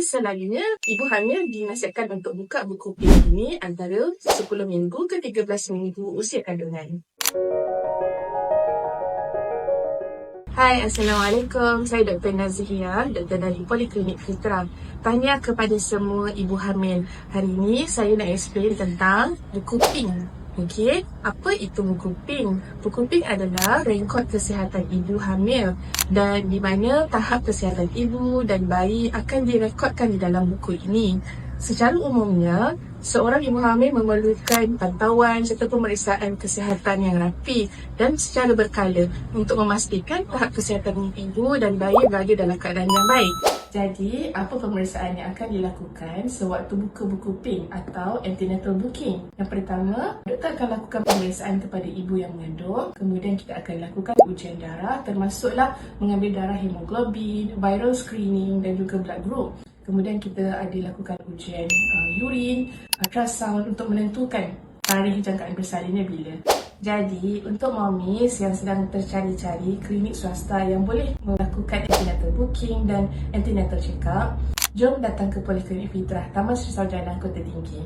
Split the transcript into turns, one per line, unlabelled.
selalunya ibu hamil dinasihatkan untuk buka buku PIN ini antara 10 minggu ke 13 minggu usia kandungan. Hai, Assalamualaikum. Saya Dr. Nazihia, doktor dari Poliklinik Fitrah. Tahniah kepada semua ibu hamil. Hari ini saya nak explain tentang buku PIN. Okey, apa itu buku PIN? Buku PIN adalah rekod kesihatan ibu hamil dan di mana tahap kesihatan ibu dan bayi akan direkodkan di dalam buku ini. Secara umumnya, seorang ibu hamil memerlukan pantauan serta pemeriksaan kesihatan yang rapi dan secara berkala untuk memastikan tahap kesihatan ibu dan bayi berada dalam keadaan yang baik. Jadi, apa pemeriksaan yang akan dilakukan sewaktu buka buku PIN atau antenatal booking? Yang pertama, doktor akan lakukan pemeriksaan kepada ibu yang mengandung. Kemudian kita akan lakukan ujian darah, termasuklah mengambil darah hemoglobin, viral screening dan juga blood group. Kemudian kita ada lakukan ujian urin, ultrasound untuk menentukan tarikh jangkaan bersalinnya bila. Jadi, untuk mamis yang sedang tercari-cari klinik swasta yang boleh melakukan antenatal booking dan antenatal check-up, jom datang ke Poliklinik Fitrah, Taman Sri Sarjana, Kota Tinggi.